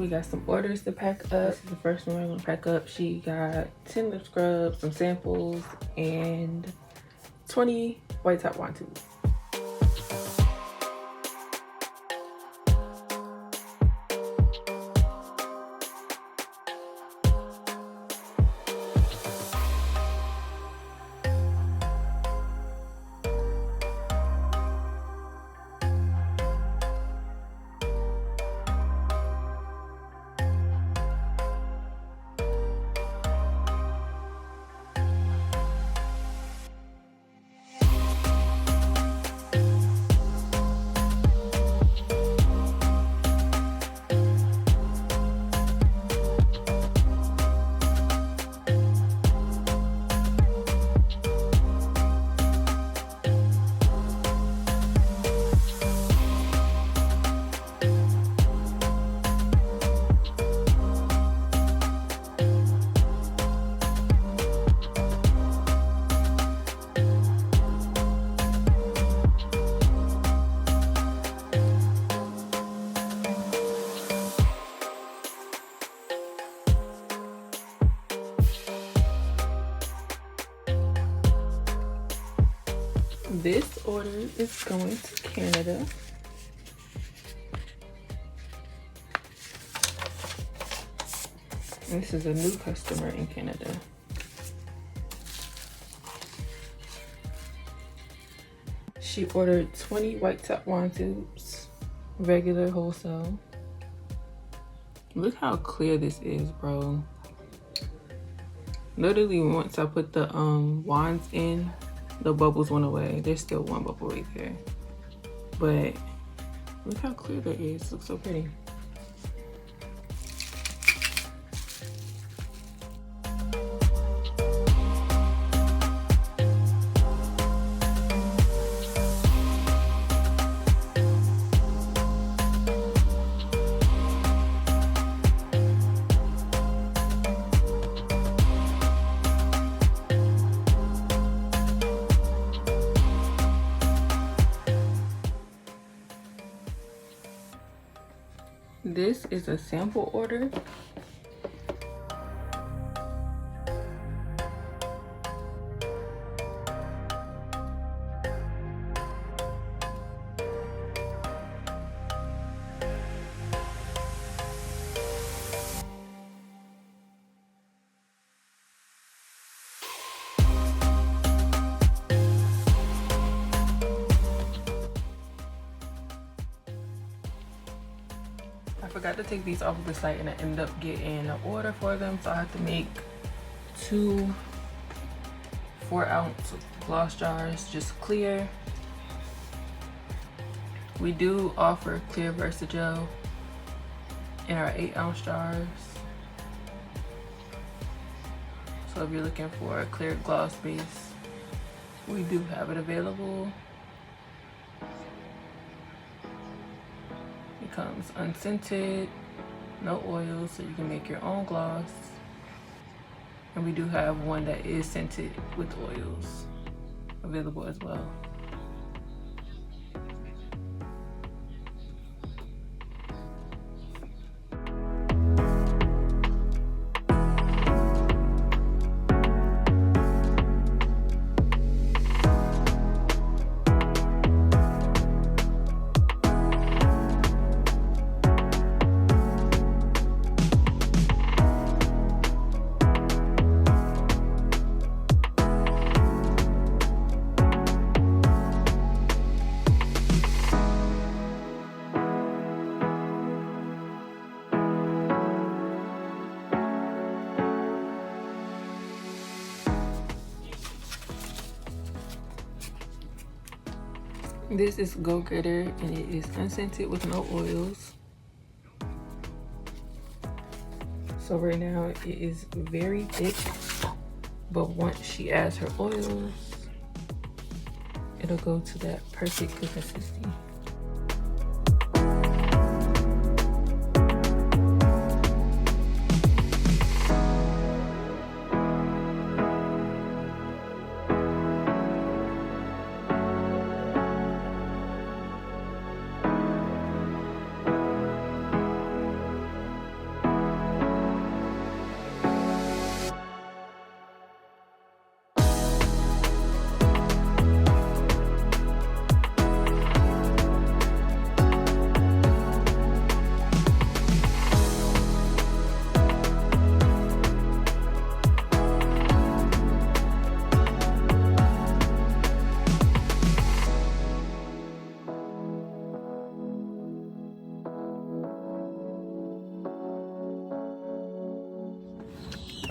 we got some orders to pack up. This is the first one we're gonna pack up. She got 10 lip scrubs, some samples, and 20 white top wand tubes. This order is going to Canada. This is a new customer in Canada. She ordered 20 white top wand tubes, regular wholesale. Look how clear this is, bro. Literally, once I put the wands in, the bubbles went away. There's still one bubble right there. But look how clear that is. It looks so pretty. This is a sample order. I forgot to take these off of the site and I ended up getting an order for them, so I have to make 2 4-ounce gloss jars, just clear. We do offer clear Versagel in our 8-ounce jars. So if you're looking for a clear gloss base, we do have it available. It comes unscented, no oils, so you can make your own gloss. And we do have one that is scented with oils available as well. This is Go Getter and it is unscented with no oils. So right now it is very thick, but once she adds her oils, it'll go to that perfect consistency.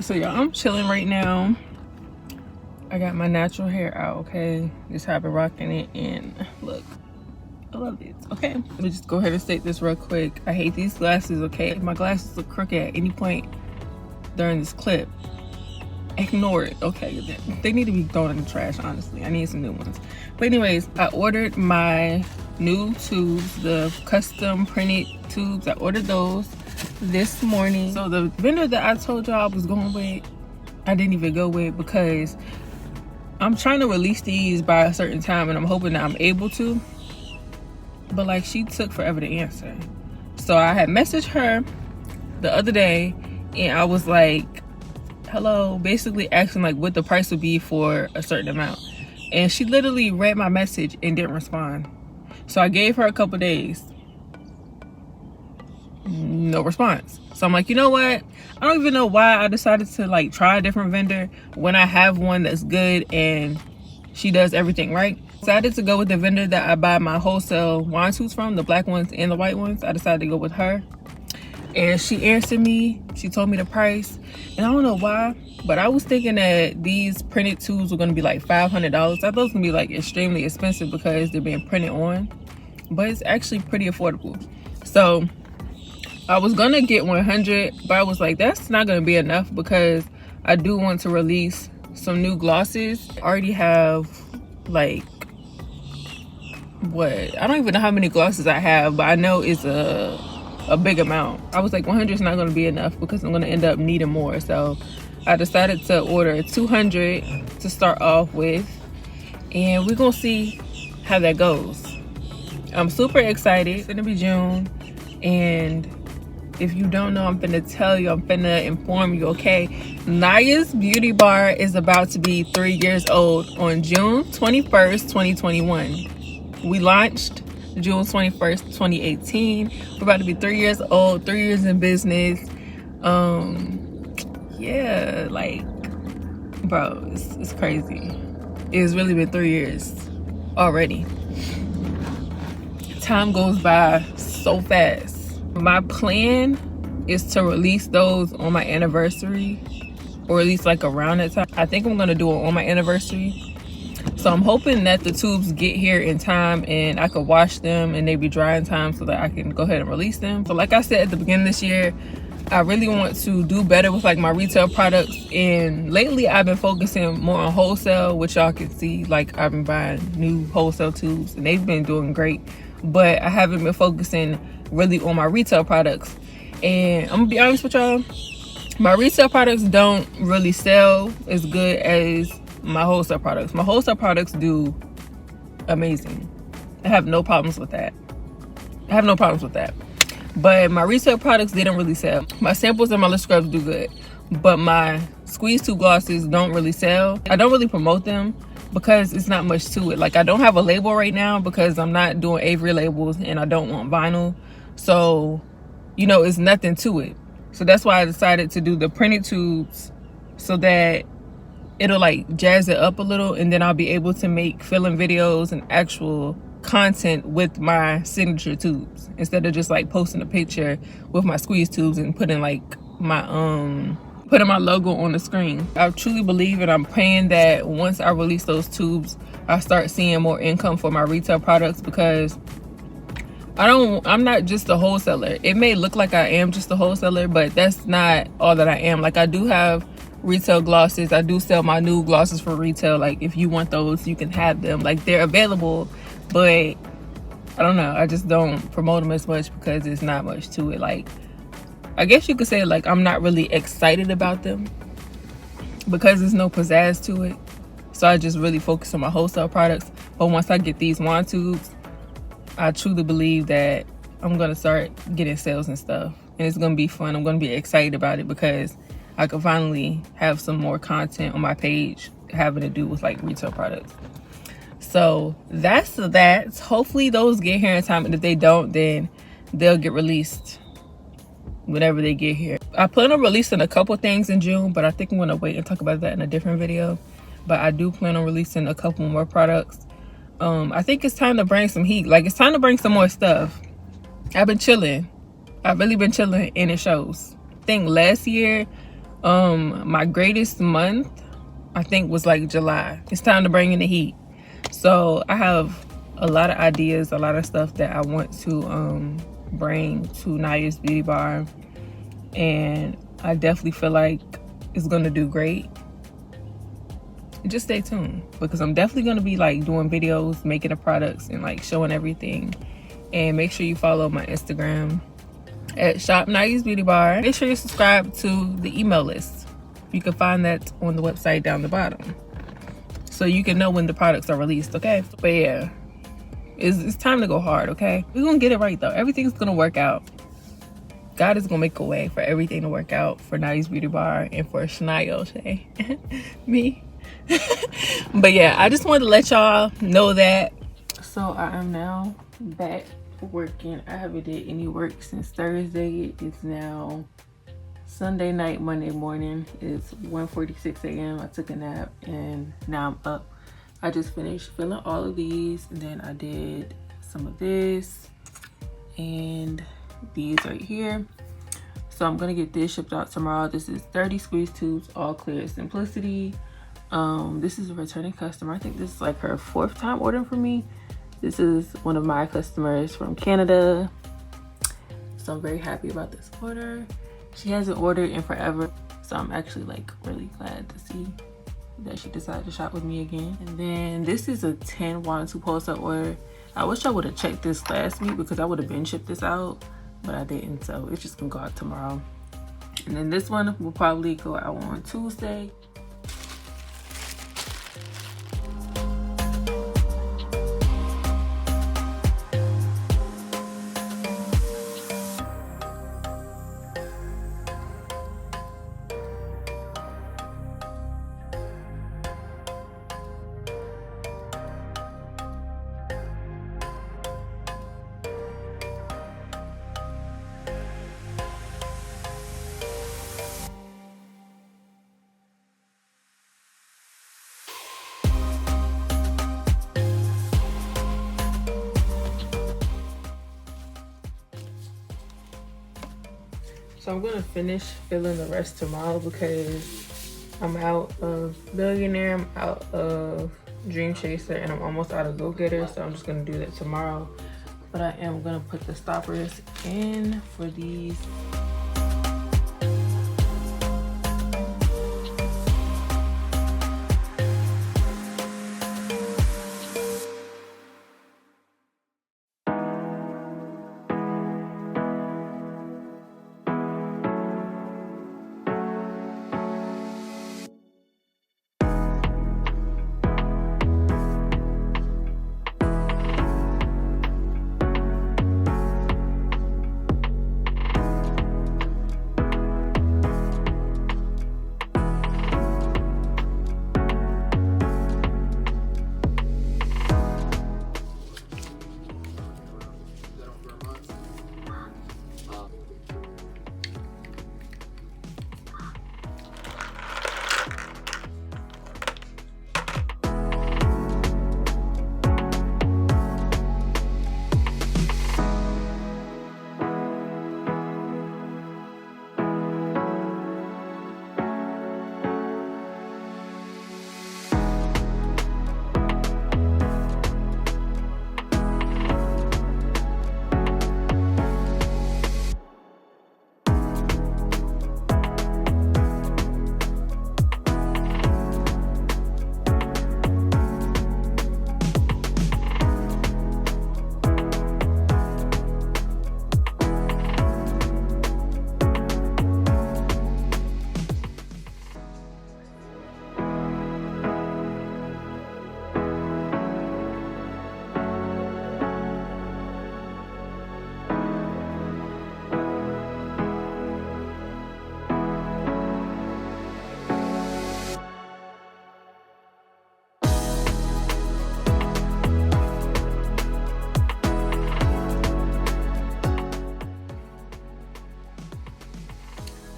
So y'all, I'm chilling right now. I got my natural hair out, okay? Just have been rocking it, and look, I love it. Okay, let me just go ahead and state this real quick. I hate these glasses, okay? If my glasses look crooked at any point during this clip, ignore it, okay? They need to be thrown in the trash, honestly. I need some new ones. But anyways, I ordered my new tubes, the custom printed tubes. I ordered those this morning. So the vendor that I told y'all I was going with, I didn't even go with because I'm trying to release these by a certain time, and I'm hoping that I'm able to. But like, she took forever to answer. So I had messaged her the other day, and I was like, hello, basically asking like what the price would be for a certain amount. And she literally read my message and didn't respond. So I gave her a couple days. No response. So I'm like, you know what? I don't even know why I decided to like try a different vendor when I have one that's good and she does everything right. Decided to go with the vendor that I buy my wholesale wine tubes from, the black ones and the white ones. I decided to go with her. And she answered me. She told me the price. And I don't know why, but I was thinking that these printed tubes were going to be like $500. I thought it was going to be like extremely expensive because they're being printed on. But it's actually pretty affordable. So I was going to get 100, but I was like, that's not going to be enough because I do want to release some new glosses. I already have like, what? I don't even know how many glosses I have, but I know it's a big amount. I was like, 100 is not going to be enough because I'm going to end up needing more. So I decided to order 200 to start off with, and we're going to see how that goes. I'm super excited. It's going to be June, and if you don't know, I'm finna tell you, I'm finna inform you, okay? Naya's Beauty Bar is about to be 3 years old on June 21st, 2021. We launched June 21st, 2018. We're about to be 3 years old, 3 years in business. Yeah, like, bro, it's crazy. It's really been 3 years already. Time goes by so fast. My plan is to release those on my anniversary, or at least like around that time. I think I'm gonna do it on my anniversary. So I'm hoping that the tubes get here in time and I could wash them and they be dry in time so that I can go ahead and release them. So like I said at the beginning of this year, I really want to do better with like my retail products, and lately I've been focusing more on wholesale, which y'all can see. Like, I've been buying new wholesale tubes and they've been doing great, but I haven't been focusing really on my retail products. And I'm gonna be honest with y'all, my retail products don't really sell as good as my wholesale products. My wholesale products do amazing. I have no problems with that. But my retail products didn't really sell. My samples and my lip scrubs do good, but my squeeze tube glosses don't really sell. I don't really promote them because it's not much to it. Like, I don't have a label right now because I'm not doing Avery labels and I don't want vinyl. So, you know, it's nothing to it. So that's why I decided to do the printed tubes so that it'll like jazz it up a little, and then I'll be able to make fill-in videos and actual content with my signature tubes instead of just like posting a picture with my squeeze tubes and putting like my putting my logo on the screen. I truly believe, and I'm praying that once I release those tubes, I start seeing more income for my retail products, because I'm not just a wholesaler. It may look like I am just a wholesaler, but that's not all that I am. Like, I do have retail glosses. I do sell my new glosses for retail. Like, if you want those, you can have them. Like, they're available, but I don't know, I just don't promote them as much because there's not much to it. Like, I guess you could say like I'm not really excited about them because there's no pizzazz to it. So I just really focus on my wholesale products. But once I get these wine tubes, I truly believe that I'm gonna start getting sales and stuff, and it's gonna be fun. I'm gonna be excited about it because I can finally have some more content on my page having to do with like retail products. So that's that. Hopefully those get here in time, and if they don't, then they'll get released whenever they get here. I plan on releasing a couple things in June, but I think I'm gonna wait and talk about that in a different video. But I do plan on releasing a couple more products. I think it's time to bring some heat. Like, it's time to bring some more stuff. I've been chilling. I've really been chilling, and it shows. I think last year My greatest month, I think, was like July. It's time to bring in the heat. So I have a lot of ideas, a lot of stuff that I want to bring to Naya's Beauty Bar, and I definitely feel like it's gonna do great. Just stay tuned, because I'm definitely gonna be like doing videos, making the products, and like showing everything. And make sure you follow my Instagram at Sha'Naya's Beauty Bar. Make sure you subscribe to the email list. You can find that on the website down the bottom, so you can know when the products are released, okay? But yeah, it's time to go hard, okay? We're gonna get it right though. Everything's gonna work out. God is gonna make a way for everything to work out for Naya's Beauty Bar and for Sha'Naya, me. But yeah, I just wanted to let y'all know that. So I am now back working. I haven't did any work since Thursday. It's now Sunday night, Monday morning. It's 1:46 a.m. I took a nap and now I'm up. I just finished filling all of these, and then I did some of this and these right here. So I'm gonna get this shipped out tomorrow. This is 30 squeeze tubes, all clear simplicity. This is a returning customer. I think this is like her 4th time ordering from me. This is one of my customers from Canada, so I'm very happy about this order. She hasn't ordered in forever, so I'm actually like really glad to see that she decided to shop with me again. And then this is a 10 wand tube wholesale order. I wish I would have checked this last week, because I would have been shipped this out, but I didn't, so it's just gonna go out tomorrow. And then this one will probably go out on Tuesday. So I'm gonna finish filling the rest tomorrow, because I'm out of Billionaire, I'm out of Dream Chaser, and I'm almost out of Go Getter. So I'm just gonna do that tomorrow. But I am gonna put the stoppers in for these.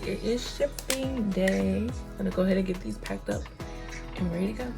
It is shipping day. I'm gonna go ahead and get these packed up and ready to go.